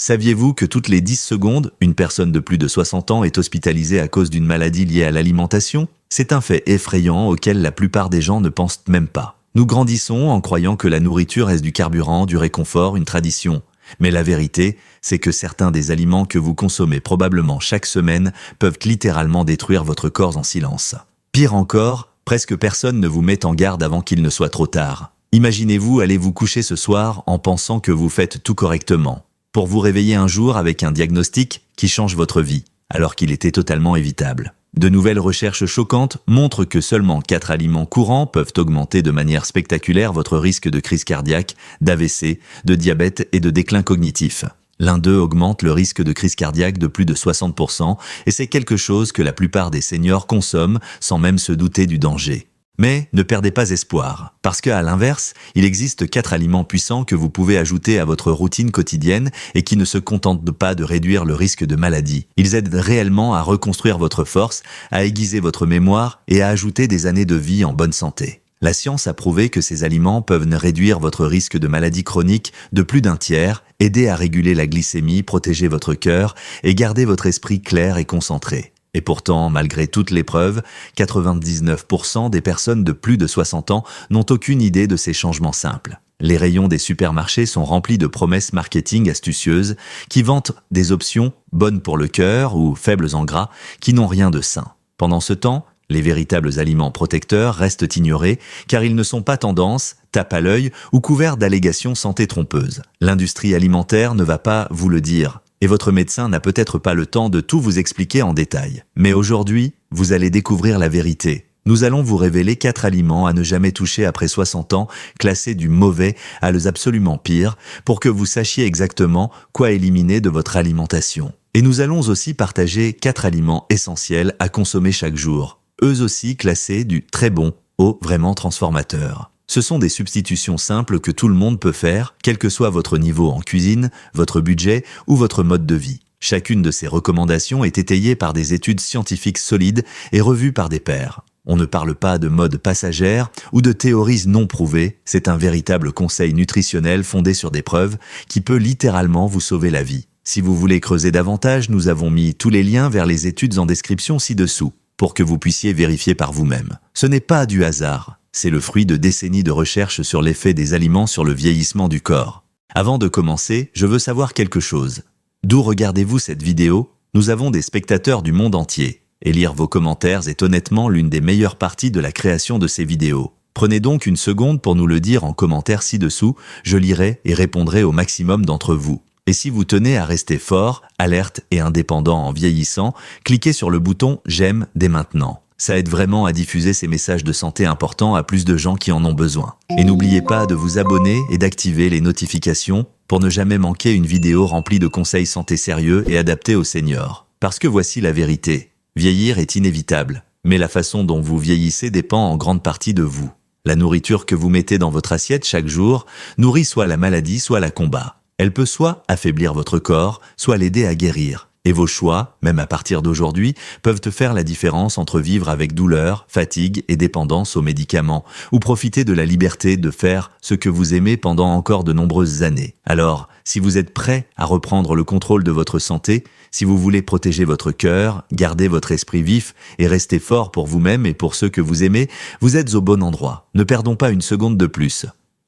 Saviez-vous que toutes les 10 secondes, une personne de plus de 60 ans est hospitalisée à cause d'une maladie liée à l'alimentation? C'est un fait effrayant auquel la plupart des gens ne pensent même pas. Nous grandissons en croyant que la nourriture est du carburant, du réconfort, une tradition. Mais la vérité, c'est que certains des aliments que vous consommez probablement chaque semaine peuvent littéralement détruire votre corps en silence. Pire encore, presque personne ne vous met en garde avant qu'il ne soit trop tard. Imaginez-vous aller vous coucher ce soir en pensant que vous faites tout correctement, pour vous réveiller un jour avec un diagnostic qui change votre vie, alors qu'il était totalement évitable. De nouvelles recherches choquantes montrent que seulement 4 aliments courants peuvent augmenter de manière spectaculaire votre risque de crise cardiaque, d'AVC, de diabète et de déclin cognitif. L'un d'eux augmente le risque de crise cardiaque de plus de 60% et c'est quelque chose que la plupart des seniors consomment sans même se douter du danger. Mais ne perdez pas espoir, parce qu'à l'inverse, il existe 4 aliments puissants que vous pouvez ajouter à votre routine quotidienne et qui ne se contentent pas de réduire le risque de maladie. Ils aident réellement à reconstruire votre force, à aiguiser votre mémoire et à ajouter des années de vie en bonne santé. La science a prouvé que ces aliments peuvent réduire votre risque de maladie chronique de plus d'un tiers, aider à réguler la glycémie, protéger votre cœur et garder votre esprit clair et concentré. Et pourtant, malgré toutes les preuves, 99% des personnes de plus de 60 ans n'ont aucune idée de ces changements simples. Les rayons des supermarchés sont remplis de promesses marketing astucieuses qui vantent des options bonnes pour le cœur ou faibles en gras qui n'ont rien de sain. Pendant ce temps, les véritables aliments protecteurs restent ignorés car ils ne sont pas tendance, tapent à l'œil ou couverts d'allégations santé trompeuses. L'industrie alimentaire ne va pas vous le dire. Et votre médecin n'a peut-être pas le temps de tout vous expliquer en détail. Mais aujourd'hui, vous allez découvrir la vérité. Nous allons vous révéler 4 aliments à ne jamais toucher après 60 ans, classés du mauvais à les absolument pires, pour que vous sachiez exactement quoi éliminer de votre alimentation. Et nous allons aussi partager 4 aliments essentiels à consommer chaque jour, eux aussi classés du très bon au vraiment transformateur. Ce sont des substitutions simples que tout le monde peut faire, quel que soit votre niveau en cuisine, votre budget ou votre mode de vie. Chacune de ces recommandations est étayée par des études scientifiques solides et revues par des pairs. On ne parle pas de mode passagère ou de théories non prouvées, c'est un véritable conseil nutritionnel fondé sur des preuves qui peut littéralement vous sauver la vie. Si vous voulez creuser davantage, nous avons mis tous les liens vers les études en description ci-dessous, pour que vous puissiez vérifier par vous-même. Ce n'est pas du hasard. C'est le fruit de décennies de recherche sur l'effet des aliments sur le vieillissement du corps. Avant de commencer, je veux savoir quelque chose. D'où regardez-vous cette vidéo? Nous avons des spectateurs du monde entier. Et lire vos commentaires est honnêtement l'une des meilleures parties de la création de ces vidéos. Prenez donc une seconde pour nous le dire en commentaire ci-dessous, je lirai et répondrai au maximum d'entre vous. Et si vous tenez à rester fort, alerte et indépendant en vieillissant, cliquez sur le bouton « J'aime » dès maintenant. Ça aide vraiment à diffuser ces messages de santé importants à plus de gens qui en ont besoin. Et n'oubliez pas de vous abonner et d'activer les notifications pour ne jamais manquer une vidéo remplie de conseils santé sérieux et adaptés aux seniors. Parce que voici la vérité. Vieillir est inévitable, mais la façon dont vous vieillissez dépend en grande partie de vous. La nourriture que vous mettez dans votre assiette chaque jour nourrit soit la maladie, soit la combat. Elle peut soit affaiblir votre corps, soit l'aider à guérir. Et vos choix, même à partir d'aujourd'hui, peuvent te faire la différence entre vivre avec douleur, fatigue et dépendance aux médicaments, ou profiter de la liberté de faire ce que vous aimez pendant encore de nombreuses années. Alors, si vous êtes prêt à reprendre le contrôle de votre santé, si vous voulez protéger votre cœur, garder votre esprit vif et rester fort pour vous-même et pour ceux que vous aimez, vous êtes au bon endroit. Ne perdons pas une seconde de plus.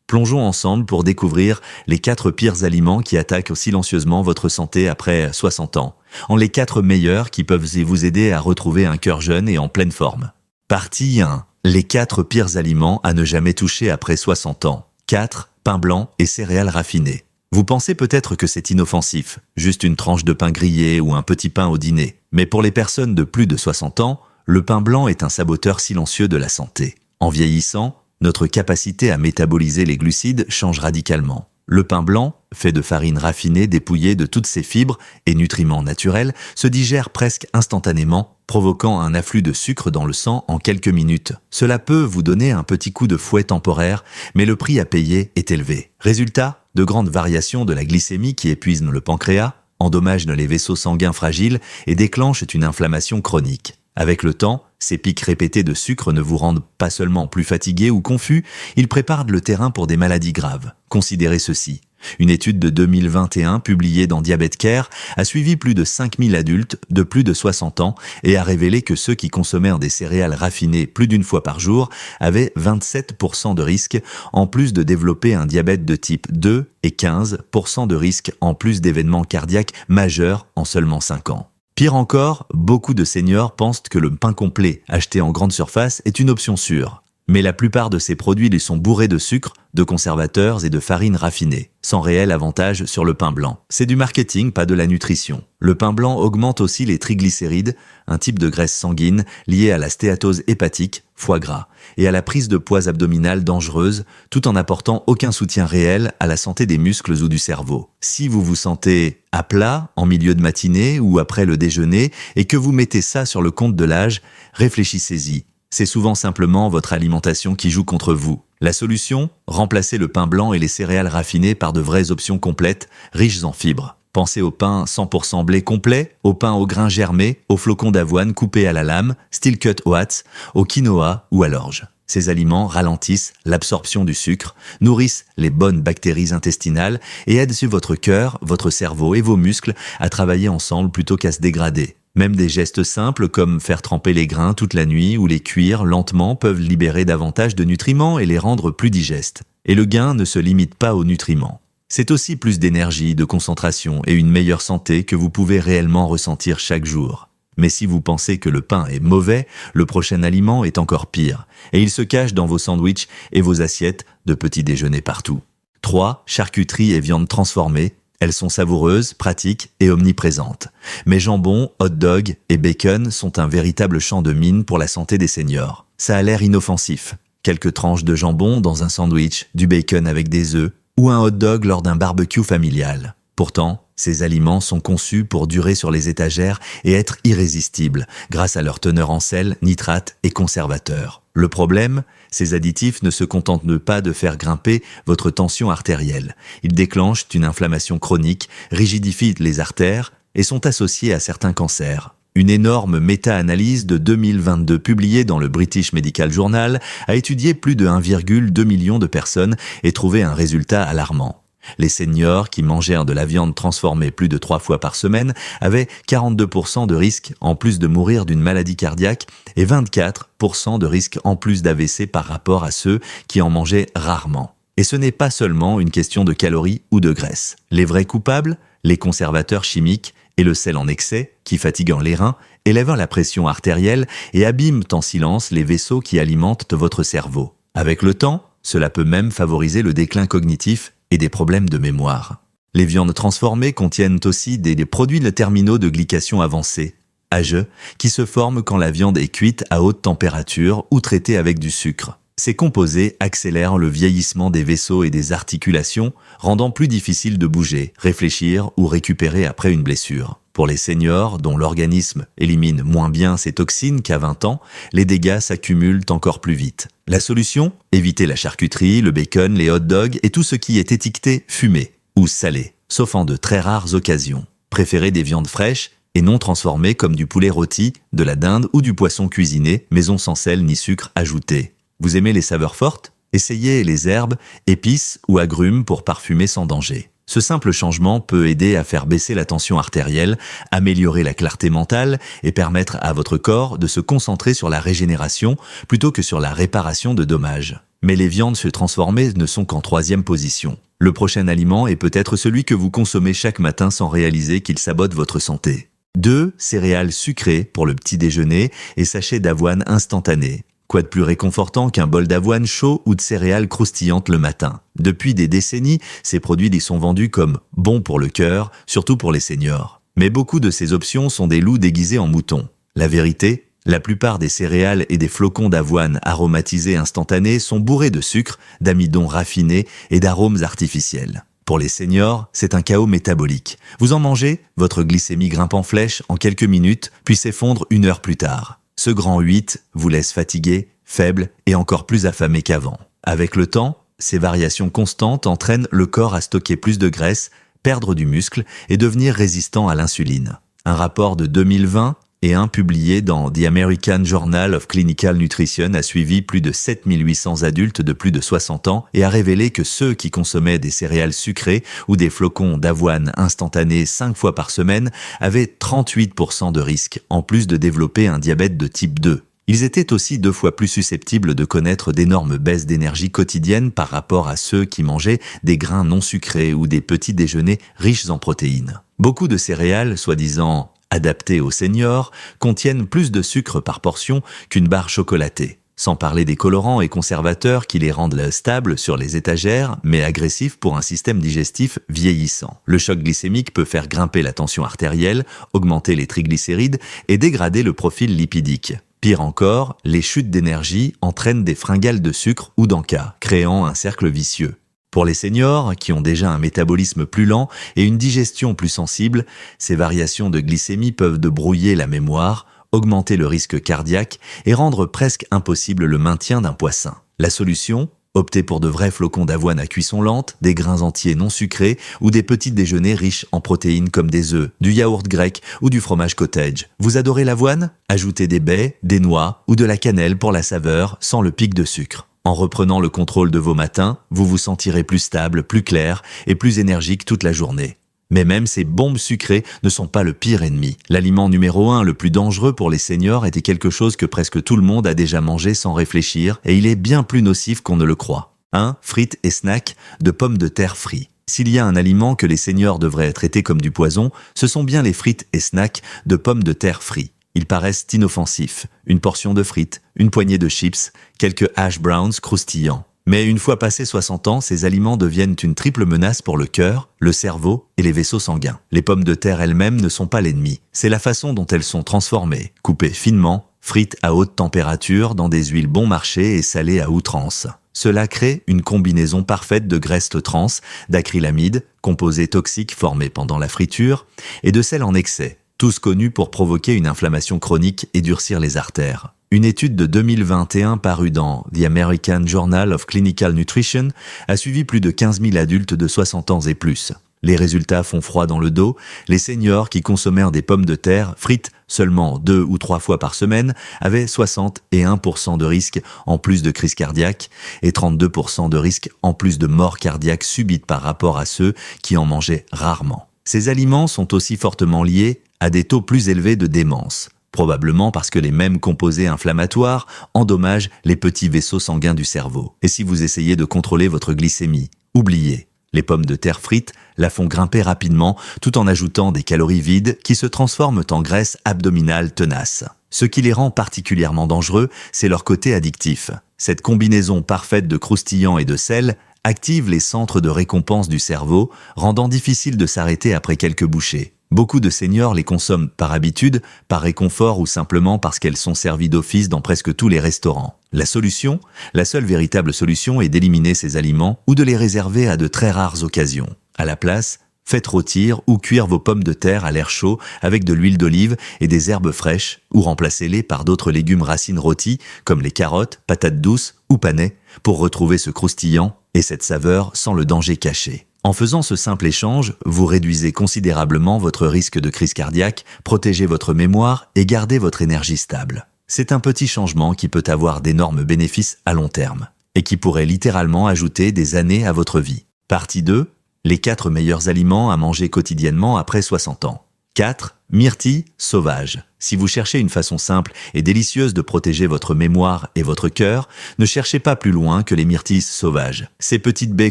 Plongeons ensemble pour découvrir les 4 pires aliments qui attaquent silencieusement votre santé après 60 ans, en les 4 meilleurs qui peuvent vous aider à retrouver un cœur jeune et en pleine forme. Partie 1. Les 4 pires aliments à ne jamais toucher après 60 ans. 4. Pain blanc et céréales raffinées. Vous pensez peut-être que c'est inoffensif, juste une tranche de pain grillé ou un petit pain au dîner. Mais pour les personnes de plus de 60 ans, le pain blanc est un saboteur silencieux de la santé. En vieillissant, notre capacité à métaboliser les glucides change radicalement. Le pain blanc, fait de farine raffinée dépouillée de toutes ses fibres et nutriments naturels, se digère presque instantanément, provoquant un afflux de sucre dans le sang en quelques minutes. Cela peut vous donner un petit coup de fouet temporaire, mais le prix à payer est élevé. Résultat, de grandes variations de la glycémie qui épuisent le pancréas, endommagent les vaisseaux sanguins fragiles et déclenchent une inflammation chronique. Avec le temps, ces pics répétés de sucre ne vous rendent pas seulement plus fatigué ou confus, ils préparent le terrain pour des maladies graves. Considérez ceci. Une étude de 2021 publiée dans Diabète Care a suivi plus de 5000 adultes de plus de 60 ans et a révélé que ceux qui consommaient des céréales raffinées plus d'une fois par jour avaient 27% de risque en plus de développer un diabète de type 2 et 15% de risque en plus d'événements cardiaques majeurs en seulement 5 ans. Pire encore, beaucoup de seniors pensent que le pain complet acheté en grande surface est une option sûre. Mais la plupart de ces produits lui sont bourrés de sucre, de conservateurs et de farine raffinée, sans réel avantage sur le pain blanc. C'est du marketing, pas de la nutrition. Le pain blanc augmente aussi les triglycérides, un type de graisse sanguine lié à la stéatose hépatique, foie gras, et à la prise de poids abdominale dangereuse, tout en n'apportant aucun soutien réel à la santé des muscles ou du cerveau. Si vous vous sentez à plat, en milieu de matinée ou après le déjeuner, et que vous mettez ça sur le compte de l'âge, réfléchissez-y. C'est souvent simplement votre alimentation qui joue contre vous. La solution ? Remplacez le pain blanc et les céréales raffinées par de vraies options complètes, riches en fibres. Pensez au pain 100% blé complet, au pain au grains germés, aux flocons d'avoine coupés à la lame, steel cut oats, au quinoa ou à l'orge. Ces aliments ralentissent l'absorption du sucre, nourrissent les bonnes bactéries intestinales et aident sur votre cœur, votre cerveau et vos muscles à travailler ensemble plutôt qu'à se dégrader. Même des gestes simples comme faire tremper les grains toute la nuit ou les cuire lentement peuvent libérer davantage de nutriments et les rendre plus digestes. Et le gain ne se limite pas aux nutriments. C'est aussi plus d'énergie, de concentration et une meilleure santé que vous pouvez réellement ressentir chaque jour. Mais si vous pensez que le pain est mauvais, le prochain aliment est encore pire, et il se cache dans vos sandwichs et vos assiettes de petit déjeuner partout. 3. Charcuterie et viande transformée. Elles sont savoureuses, pratiques et omniprésentes. Mais jambon, hot dog et bacon sont un véritable champ de mine pour la santé des seniors. Ça a l'air inoffensif. Quelques tranches de jambon dans un sandwich, du bacon avec des œufs ou un hot dog lors d'un barbecue familial. Pourtant, ces aliments sont conçus pour durer sur les étagères et être irrésistibles grâce à leur teneur en sel, nitrates et conservateurs. Le problème, ces additifs ne se contentent pas de faire grimper votre tension artérielle. Ils déclenchent une inflammation chronique, rigidifient les artères et sont associés à certains cancers. Une énorme méta-analyse de 2022 publiée dans le British Medical Journal a étudié plus de 1,2 million de personnes et trouvé un résultat alarmant. Les seniors qui mangèrent de la viande transformée plus de 3 fois par semaine avaient 42% de risque en plus de mourir d'une maladie cardiaque et 24% de risque en plus d'AVC par rapport à ceux qui en mangeaient rarement. Et ce n'est pas seulement une question de calories ou de graisse. Les vrais coupables, les conservateurs chimiques et le sel en excès, qui fatiguent les reins, élèvent la pression artérielle et abîment en silence les vaisseaux qui alimentent votre cerveau. Avec le temps, cela peut même favoriser le déclin cognitif et des problèmes de mémoire. Les viandes transformées contiennent aussi des produits terminaux de glycation avancée, AGE, qui se forment quand la viande est cuite à haute température ou traitée avec du sucre. Ces composés accélèrent le vieillissement des vaisseaux et des articulations, rendant plus difficile de bouger, réfléchir ou récupérer après une blessure. Pour les seniors, dont l'organisme élimine moins bien ces toxines qu'à 20 ans, les dégâts s'accumulent encore plus vite. La solution ? Éviter la charcuterie, le bacon, les hot dogs et tout ce qui est étiqueté fumé ou salé, sauf en de très rares occasions. Préférez des viandes fraîches et non transformées comme du poulet rôti, de la dinde ou du poisson cuisiné, maison sans sel ni sucre ajouté. Vous aimez les saveurs fortes ? Essayez les herbes, épices ou agrumes pour parfumer sans danger. Ce simple changement peut aider à faire baisser la tension artérielle, améliorer la clarté mentale et permettre à votre corps de se concentrer sur la régénération plutôt que sur la réparation de dommages. Mais les viandes transformées ne sont qu'en 3e position. Le prochain aliment est peut-être celui que vous consommez chaque matin sans réaliser qu'il sabote votre santé. 2. Céréales sucrées pour le petit déjeuner et sachets d'avoine instantanés. Quoi de plus réconfortant qu'un bol d'avoine chaud ou de céréales croustillantes le matin ? Depuis des décennies, ces produits y sont vendus comme bons pour le cœur, surtout pour les seniors. Mais beaucoup de ces options sont des loups déguisés en moutons. La vérité ? La plupart des céréales et des flocons d'avoine aromatisés instantanés sont bourrés de sucre, d'amidon raffiné et d'arômes artificiels. Pour les seniors, c'est un chaos métabolique. Vous en mangez, votre glycémie grimpe en flèche en quelques minutes, puis s'effondre 1 heure plus tard. Ce grand 8 vous laisse fatigué, faible et encore plus affamé qu'avant. Avec le temps, ces variations constantes entraînent le corps à stocker plus de graisse, perdre du muscle et devenir résistant à l'insuline. Un rapport de 2020 et un publié dans The American Journal of Clinical Nutrition a suivi plus de 7800 adultes de plus de 60 ans et a révélé que ceux qui consommaient des céréales sucrées ou des flocons d'avoine instantanés 5 fois par semaine avaient 38% de risque, en plus de développer un diabète de type 2. Ils étaient aussi 2 fois plus susceptibles de connaître d'énormes baisses d'énergie quotidiennes par rapport à ceux qui mangeaient des grains non sucrés ou des petits déjeuners riches en protéines. Beaucoup de céréales, soi-disant adaptées aux seniors, contiennent plus de sucre par portion qu'une barre chocolatée. Sans parler des colorants et conservateurs qui les rendent stables sur les étagères, mais agressifs pour un système digestif vieillissant. Le choc glycémique peut faire grimper la tension artérielle, augmenter les triglycérides et dégrader le profil lipidique. Pire encore, les chutes d'énergie entraînent des fringales de sucre ou d'encas, créant un cercle vicieux. Pour les seniors, qui ont déjà un métabolisme plus lent et une digestion plus sensible, ces variations de glycémie peuvent brouiller la mémoire, augmenter le risque cardiaque et rendre presque impossible le maintien d'un poids sain. La solution ? Optez pour de vrais flocons d'avoine à cuisson lente, des grains entiers non sucrés ou des petits déjeuners riches en protéines comme des œufs, du yaourt grec ou du fromage cottage. Vous adorez l'avoine ? Ajoutez des baies, des noix ou de la cannelle pour la saveur sans le pic de sucre. En reprenant le contrôle de vos matins, vous vous sentirez plus stable, plus clair et plus énergique toute la journée. Mais même ces bombes sucrées ne sont pas le pire ennemi. L'aliment numéro 1 le plus dangereux pour les seniors était quelque chose que presque tout le monde a déjà mangé sans réfléchir et il est bien plus nocif qu'on ne le croit. 1. Frites et snacks de pommes de terre frits. S'il y a un aliment que les seniors devraient traiter comme du poison, ce sont bien les frites et snacks de pommes de terre frits. Ils paraissent inoffensifs. Une portion de frites, une poignée de chips, quelques hash browns croustillants. Mais une fois passés 60 ans, ces aliments deviennent une triple menace pour le cœur, le cerveau et les vaisseaux sanguins. Les pommes de terre elles-mêmes ne sont pas l'ennemi. C'est la façon dont elles sont transformées, coupées finement, frites à haute température dans des huiles bon marché et salées à outrance. Cela crée une combinaison parfaite de graisses trans, d'acrylamide, composés toxiques formés pendant la friture, et de sel en excès, tous connus pour provoquer une inflammation chronique et durcir les artères. Une étude de 2021 parue dans The American Journal of Clinical Nutrition a suivi plus de 15 000 adultes de 60 ans et plus. Les résultats font froid dans le dos. Les seniors qui consommaient des pommes de terre frites seulement 2 ou 3 fois par semaine avaient 61% de risque en plus de crise cardiaque et 32% de risque en plus de mort cardiaque subite par rapport à ceux qui en mangeaient rarement. Ces aliments sont aussi fortement liés à des taux plus élevés de démence. Probablement parce que les mêmes composés inflammatoires endommagent les petits vaisseaux sanguins du cerveau. Et si vous essayez de contrôler votre glycémie, oubliez. Les pommes de terre frites la font grimper rapidement tout en ajoutant des calories vides qui se transforment en graisse abdominale tenace. Ce qui les rend particulièrement dangereux, c'est leur côté addictif. Cette combinaison parfaite de croustillant et de sel active les centres de récompense du cerveau, rendant difficile de s'arrêter après quelques bouchées. Beaucoup de seniors les consomment par habitude, par réconfort ou simplement parce qu'elles sont servies d'office dans presque tous les restaurants. La seule véritable solution est d'éliminer ces aliments ou de les réserver à de très rares occasions. À la place, faites rôtir ou cuire vos pommes de terre à l'air chaud avec de l'huile d'olive et des herbes fraîches ou remplacez-les par d'autres légumes racines rôtis comme les carottes, patates douces ou panais pour retrouver ce croustillant et cette saveur sans le danger caché. En faisant ce simple échange, vous réduisez considérablement votre risque de crise cardiaque, protégez votre mémoire et gardez votre énergie stable. C'est un petit changement qui peut avoir d'énormes bénéfices à long terme et qui pourrait littéralement ajouter des années à votre vie. Partie 2. Les 4 meilleurs aliments à manger quotidiennement après 60 ans. 4. Myrtilles sauvages. Si vous cherchez une façon simple et délicieuse de protéger votre mémoire et votre cœur, ne cherchez pas plus loin que les myrtilles sauvages. Ces petites baies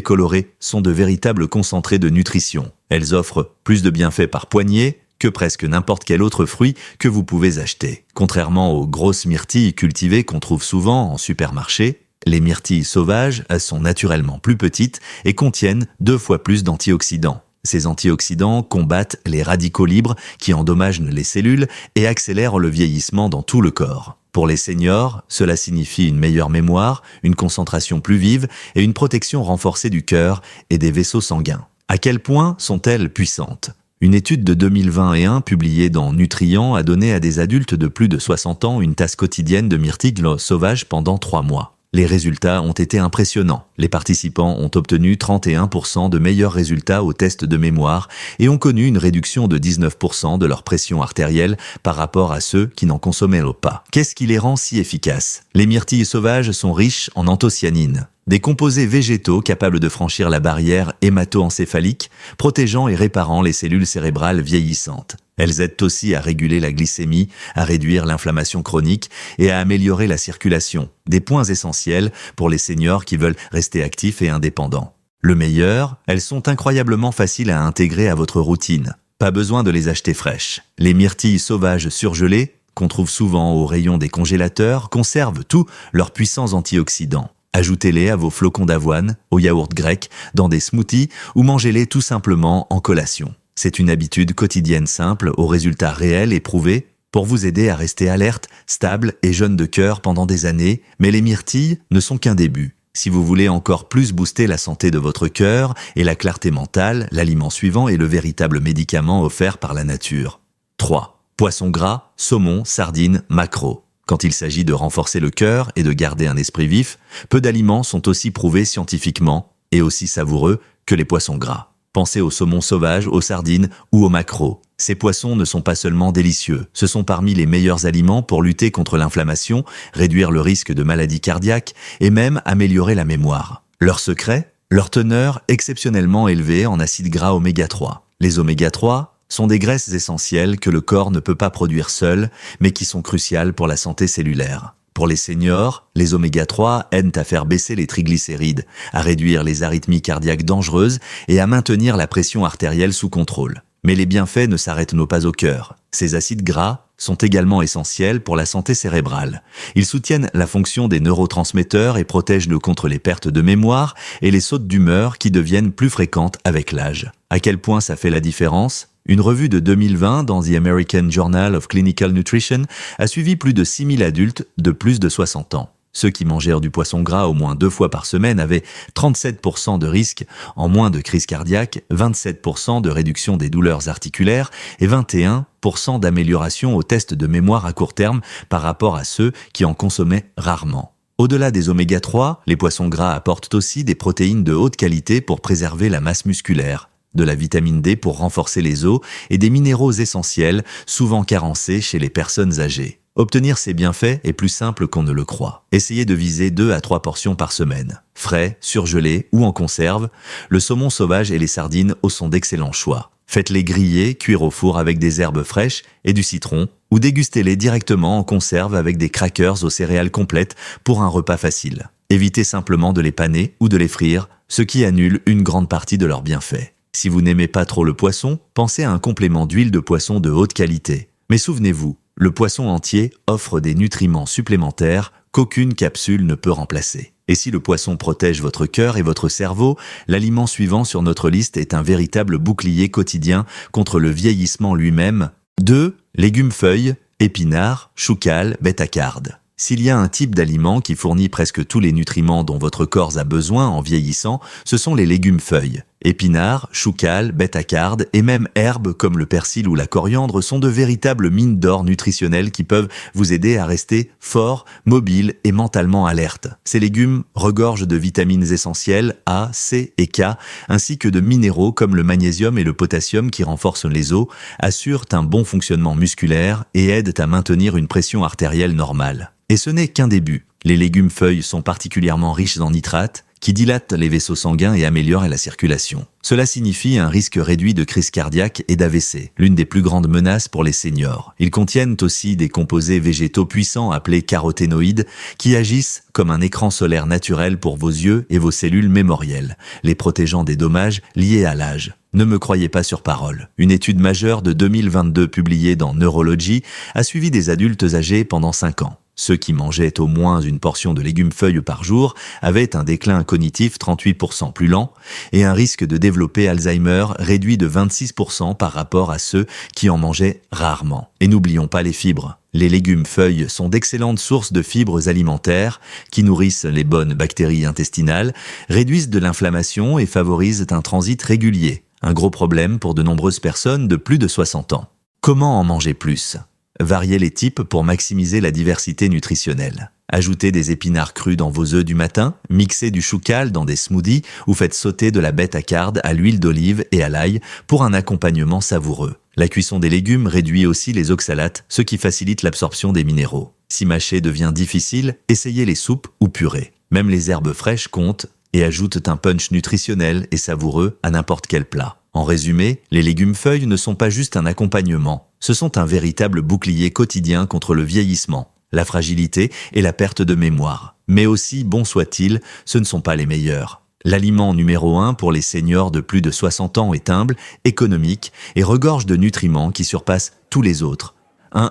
colorées sont de véritables concentrés de nutrition. Elles offrent plus de bienfaits par poignée que presque n'importe quel autre fruit que vous pouvez acheter. Contrairement aux grosses myrtilles cultivées qu'on trouve souvent en supermarché, les myrtilles sauvages sont naturellement plus petites et contiennent 2 fois plus d'antioxydants. Ces antioxydants combattent les radicaux libres qui endommagent les cellules et accélèrent le vieillissement dans tout le corps. Pour les seniors, cela signifie une meilleure mémoire, une concentration plus vive et une protection renforcée du cœur et des vaisseaux sanguins. À quel point sont-elles puissantes ? Une étude de 2021 publiée dans Nutrient a donné à des adultes de plus de 60 ans une tasse quotidienne de myrtilles sauvages pendant 3 mois. Les résultats ont été impressionnants. Les participants ont obtenu 31% de meilleurs résultats au test de mémoire et ont connu une réduction de 19% de leur pression artérielle par rapport à ceux qui n'en consommaient pas. Qu'est-ce qui les rend si efficaces? Les myrtilles sauvages sont riches en anthocyanine, des composés végétaux capables de franchir la barrière hémato-encéphalique, protégeant et réparant les cellules cérébrales vieillissantes. Elles aident aussi à réguler la glycémie, à réduire l'inflammation chronique et à améliorer la circulation, des points essentiels pour les seniors qui veulent rester actifs et indépendants. Le meilleur, elles sont incroyablement faciles à intégrer à votre routine. Pas besoin de les acheter fraîches. Les myrtilles sauvages surgelées, qu'on trouve souvent au rayon des congélateurs, conservent tous leurs puissants antioxydants. Ajoutez-les à vos flocons d'avoine, au yaourt grec, dans des smoothies ou mangez-les tout simplement en collation. C'est une habitude quotidienne simple aux résultats réels et prouvés pour vous aider à rester alerte, stable et jeune de cœur pendant des années, mais les myrtilles ne sont qu'un début. Si vous voulez encore plus booster la santé de votre cœur et la clarté mentale, l'aliment suivant est le véritable médicament offert par la nature. 3. Poisson gras, saumon, sardines, maquereau. Quand il s'agit de renforcer le cœur et de garder un esprit vif, peu d'aliments sont aussi prouvés scientifiquement et aussi savoureux que les poissons gras. Pensez au saumon sauvage, aux sardines ou aux maquereaux. Ces poissons ne sont pas seulement délicieux, ce sont parmi les meilleurs aliments pour lutter contre l'inflammation, réduire le risque de maladies cardiaques et même améliorer la mémoire. Leur secret? Leur teneur exceptionnellement élevée en acides gras oméga 3. Les oméga 3 sont des graisses essentielles que le corps ne peut pas produire seul, mais qui sont cruciales pour la santé cellulaire. Pour les seniors, les oméga 3 aident à faire baisser les triglycérides, à réduire les arythmies cardiaques dangereuses et à maintenir la pression artérielle sous contrôle. Mais les bienfaits ne s'arrêtent pas au cœur. Ces acides gras sont également essentiels pour la santé cérébrale. Ils soutiennent la fonction des neurotransmetteurs et protègent-nous contre les pertes de mémoire et les sautes d'humeur qui deviennent plus fréquentes avec l'âge. À quel point ça fait la différence? Une revue de 2020 dans The American Journal of Clinical Nutrition a suivi plus de 6000 adultes de plus de 60 ans. Ceux qui mangèrent du poisson gras au moins 2 fois par semaine avaient 37% de risque en moins de crise cardiaque, 27% de réduction des douleurs articulaires et 21% d'amélioration au test de mémoire à court terme par rapport à ceux qui en consommaient rarement. Au-delà des oméga 3, les poissons gras apportent aussi des protéines de haute qualité pour préserver la masse musculaire, de la vitamine D pour renforcer les os et des minéraux essentiels, souvent carencés chez les personnes âgées. Obtenir ces bienfaits est plus simple qu'on ne le croit. Essayez de viser 2 à 3 portions par semaine. Frais, surgelés ou en conserve, le saumon sauvage et les sardines sont d'excellents choix. Faites-les griller, cuire au four avec des herbes fraîches et du citron, ou dégustez-les directement en conserve avec des crackers aux céréales complètes pour un repas facile. Évitez simplement de les paner ou de les frire, ce qui annule une grande partie de leurs bienfaits. Si vous n'aimez pas trop le poisson, pensez à un complément d'huile de poisson de haute qualité. Mais souvenez-vous, le poisson entier offre des nutriments supplémentaires qu'aucune capsule ne peut remplacer. Et si le poisson protège votre cœur et votre cerveau, l'aliment suivant sur notre liste est un véritable bouclier quotidien contre le vieillissement lui-même. 2. Légumes-feuilles, épinards, choucals, bêta-cardes. S'il y a un type d'aliment qui fournit presque tous les nutriments dont votre corps a besoin en vieillissant, ce sont les légumes-feuilles. Épinards, choucals, bêta-cardes et même herbes comme le persil ou la coriandre sont de véritables mines d'or nutritionnelles qui peuvent vous aider à rester fort, mobile et mentalement alerte. Ces légumes regorgent de vitamines essentielles A, C et K, ainsi que de minéraux comme le magnésium et le potassium qui renforcent les os, assurent un bon fonctionnement musculaire et aident à maintenir une pression artérielle normale. Et ce n'est qu'un début. Les légumes-feuilles sont particulièrement riches en nitrates, qui dilatent les vaisseaux sanguins et améliorent la circulation. Cela signifie un risque réduit de crise cardiaque et d'AVC, l'une des plus grandes menaces pour les seniors. Ils contiennent aussi des composés végétaux puissants appelés caroténoïdes, qui agissent comme un écran solaire naturel pour vos yeux et vos cellules mémorielles, les protégeant des dommages liés à l'âge. Ne me croyez pas sur parole. Une étude majeure de 2022 publiée dans Neurology a suivi des adultes âgés pendant 5 ans. Ceux qui mangeaient au moins une portion de légumes-feuilles par jour avaient un déclin cognitif 38% plus lent et un risque de développer Alzheimer réduit de 26% par rapport à ceux qui en mangeaient rarement. Et n'oublions pas les fibres. Les légumes-feuilles sont d'excellentes sources de fibres alimentaires qui nourrissent les bonnes bactéries intestinales, réduisent de l'inflammation et favorisent un transit régulier. Un gros problème pour de nombreuses personnes de plus de 60 ans. Comment en manger plus ? Variez les types pour maximiser la diversité nutritionnelle. Ajoutez des épinards crus dans vos œufs du matin, mixez du choucal dans des smoothies ou faites sauter de la bête à carde à l'huile d'olive et à l'ail pour un accompagnement savoureux. La cuisson des légumes réduit aussi les oxalates, ce qui facilite l'absorption des minéraux. Si mâcher devient difficile, essayez les soupes ou purées. Même les herbes fraîches comptent et ajoutent un punch nutritionnel et savoureux à n'importe quel plat. En résumé, les légumes feuilles ne sont pas juste un accompagnement, ce sont un véritable bouclier quotidien contre le vieillissement, la fragilité et la perte de mémoire. Mais aussi, bon soit-il, ce ne sont pas les meilleurs. L'aliment numéro 1 pour les seniors de plus de 60 ans est humble, économique et regorge de nutriments qui surpassent tous les autres.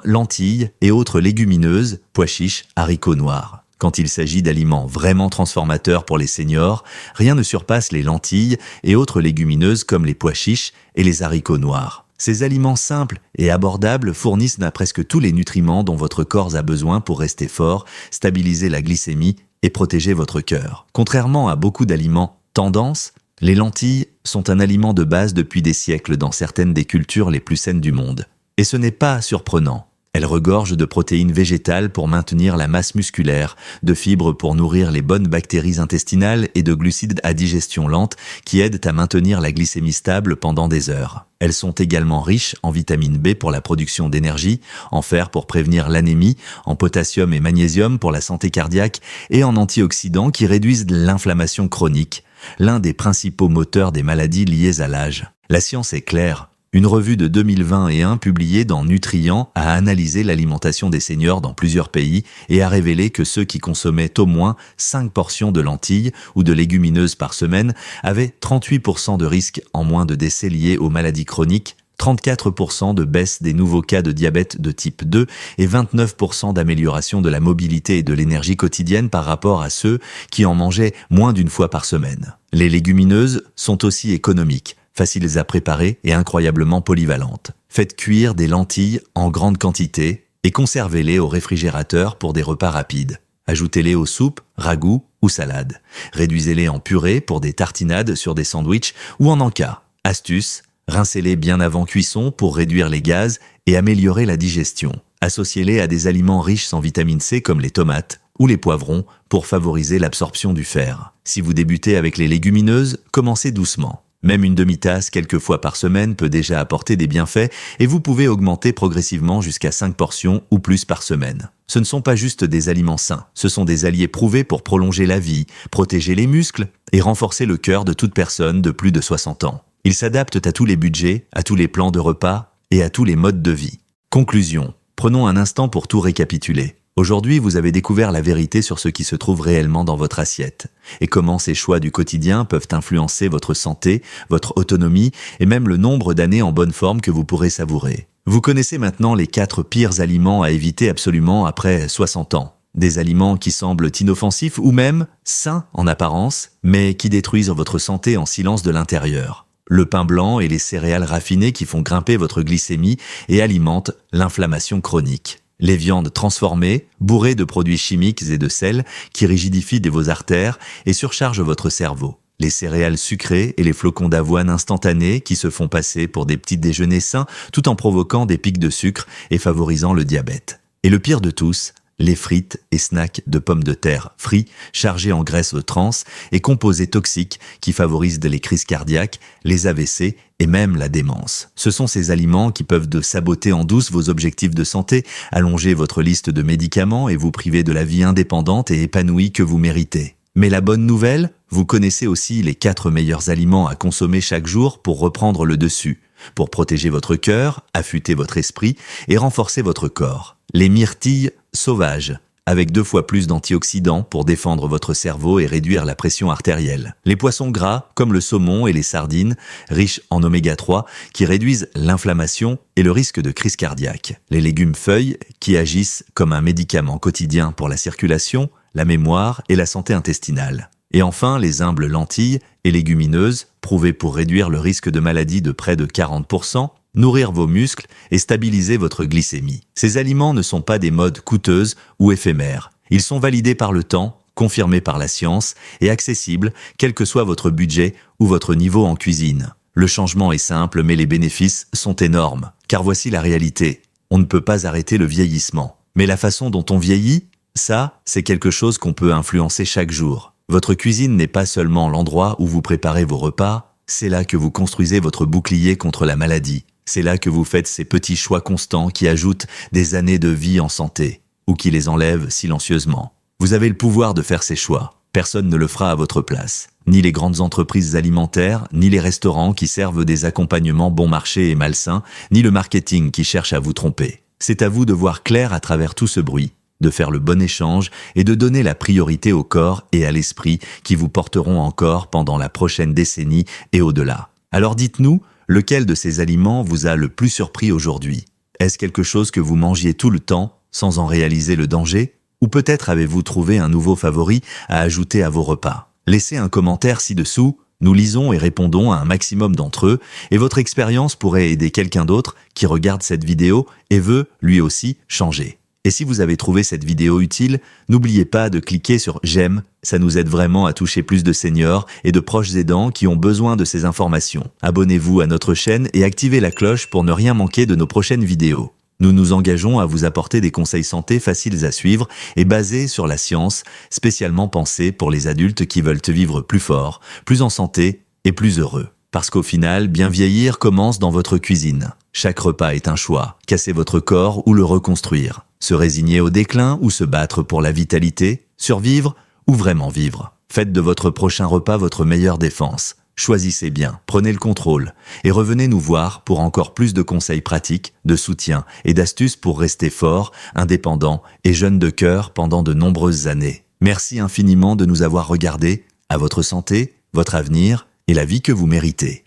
Lentilles et autres légumineuses, pois chiches, haricots noirs. Quand il s'agit d'aliments vraiment transformateurs pour les seniors, rien ne surpasse les lentilles et autres légumineuses comme les pois chiches et les haricots noirs. Ces aliments simples et abordables fournissent presque tous les nutriments dont votre corps a besoin pour rester fort, stabiliser la glycémie et protéger votre cœur. Contrairement à beaucoup d'aliments tendance, les lentilles sont un aliment de base depuis des siècles dans certaines des cultures les plus saines du monde. Et ce n'est pas surprenant. Elles regorgent de protéines végétales pour maintenir la masse musculaire, de fibres pour nourrir les bonnes bactéries intestinales et de glucides à digestion lente qui aident à maintenir la glycémie stable pendant des heures. Elles sont également riches en vitamine B pour la production d'énergie, en fer pour prévenir l'anémie, en potassium et magnésium pour la santé cardiaque et en antioxydants qui réduisent l'inflammation chronique, l'un des principaux moteurs des maladies liées à l'âge. La science est claire. Une revue de 2021 publiée dans Nutrient a analysé l'alimentation des seniors dans plusieurs pays et a révélé que ceux qui consommaient au moins 5 portions de lentilles ou de légumineuses par semaine avaient 38% de risque en moins de décès liés aux maladies chroniques, 34% de baisse des nouveaux cas de diabète de type 2 et 29% d'amélioration de la mobilité et de l'énergie quotidienne par rapport à ceux qui en mangeaient moins d'une fois par semaine. Les légumineuses sont aussi économiques, faciles à préparer et incroyablement polyvalentes. Faites cuire des lentilles en grande quantité et conservez-les au réfrigérateur pour des repas rapides. Ajoutez-les aux soupes, ragoûts ou salades. Réduisez-les en purée pour des tartinades sur des sandwichs ou en encas. Astuce, rincez-les bien avant cuisson pour réduire les gaz et améliorer la digestion. Associez-les à des aliments riches en vitamine C comme les tomates ou les poivrons pour favoriser l'absorption du fer. Si vous débutez avec les légumineuses, commencez doucement. Même une demi-tasse quelques fois par semaine peut déjà apporter des bienfaits et vous pouvez augmenter progressivement jusqu'à 5 portions ou plus par semaine. Ce ne sont pas juste des aliments sains, ce sont des alliés prouvés pour prolonger la vie, protéger les muscles et renforcer le cœur de toute personne de plus de 60 ans. Ils s'adaptent à tous les budgets, à tous les plans de repas et à tous les modes de vie. Conclusion. Prenons un instant pour tout récapituler. Aujourd'hui, vous avez découvert la vérité sur ce qui se trouve réellement dans votre assiette et comment ces choix du quotidien peuvent influencer votre santé, votre autonomie et même le nombre d'années en bonne forme que vous pourrez savourer. Vous connaissez maintenant les 4 pires aliments à éviter absolument après 60 ans. Des aliments qui semblent inoffensifs ou même sains en apparence, mais qui détruisent votre santé en silence de l'intérieur. Le pain blanc et les céréales raffinées qui font grimper votre glycémie et alimentent l'inflammation chronique. Les viandes transformées, bourrées de produits chimiques et de sel qui rigidifient vos artères et surchargent votre cerveau. Les céréales sucrées et les flocons d'avoine instantanés qui se font passer pour des petits déjeuners sains tout en provoquant des pics de sucre et favorisant le diabète. Et le pire de tous, les frites et snacks de pommes de terre frits, chargés en graisse trans et composés toxiques qui favorisent les crises cardiaques, les AVC et même la démence. Ce sont ces aliments qui peuvent saboter en douce vos objectifs de santé, allonger votre liste de médicaments et vous priver de la vie indépendante et épanouie que vous méritez. Mais la bonne nouvelle, vous connaissez aussi les 4 meilleurs aliments à consommer chaque jour pour reprendre le dessus, pour protéger votre cœur, affûter votre esprit et renforcer votre corps. Les myrtilles sauvages, avec 2 fois plus d'antioxydants pour défendre votre cerveau et réduire la pression artérielle. Les poissons gras, comme le saumon et les sardines, riches en oméga 3, qui réduisent l'inflammation et le risque de crise cardiaque. Les légumes feuilles, qui agissent comme un médicament quotidien pour la circulation, la mémoire et la santé intestinale. Et enfin, les humbles lentilles et légumineuses, prouvées pour réduire le risque de maladie de près de 40%, nourrir vos muscles et stabiliser votre glycémie. Ces aliments ne sont pas des modes coûteuses ou éphémères. Ils sont validés par le temps, confirmés par la science et accessibles quel que soit votre budget ou votre niveau en cuisine. Le changement est simple mais les bénéfices sont énormes. Car voici la réalité. On ne peut pas arrêter le vieillissement. Mais la façon dont on vieillit, Ça, c'est quelque chose qu'on peut influencer chaque jour. Votre cuisine n'est pas seulement l'endroit où vous préparez vos repas, c'est là que vous construisez votre bouclier contre la maladie. C'est là que vous faites ces petits choix constants qui ajoutent des années de vie en santé, ou qui les enlèvent silencieusement. Vous avez le pouvoir de faire ces choix. Personne ne le fera à votre place. Ni les grandes entreprises alimentaires, ni les restaurants qui servent des accompagnements bon marché et malsains, ni le marketing qui cherche à vous tromper. C'est à vous de voir clair à travers tout ce bruit, de faire le bon échange et de donner la priorité au corps et à l'esprit qui vous porteront encore pendant la prochaine décennie et au-delà. Alors dites-nous, lequel de ces aliments vous a le plus surpris aujourd'hui? Est-ce quelque chose que vous mangiez tout le temps, sans en réaliser le danger? Ou peut-être avez-vous trouvé un nouveau favori à ajouter à vos repas? Laissez un commentaire ci-dessous, nous lisons et répondons à un maximum d'entre eux, et votre expérience pourrait aider quelqu'un d'autre qui regarde cette vidéo et veut, lui aussi, changer. Et si vous avez trouvé cette vidéo utile, n'oubliez pas de cliquer sur « J'aime », ça nous aide vraiment à toucher plus de seniors et de proches aidants qui ont besoin de ces informations. Abonnez-vous à notre chaîne et activez la cloche pour ne rien manquer de nos prochaines vidéos. Nous nous engageons à vous apporter des conseils santé faciles à suivre et basés sur la science, spécialement pensés pour les adultes qui veulent vivre plus fort, plus en santé et plus heureux. Parce qu'au final, bien vieillir commence dans votre cuisine. Chaque repas est un choix, casser votre corps ou le reconstruire. Se résigner au déclin ou se battre pour la vitalité, survivre ou vraiment vivre. Faites de votre prochain repas votre meilleure défense. Choisissez bien, prenez le contrôle et revenez nous voir pour encore plus de conseils pratiques, de soutien et d'astuces pour rester fort, indépendant et jeune de cœur pendant de nombreuses années. Merci infiniment de nous avoir regardés. À votre santé, votre avenir et la vie que vous méritez.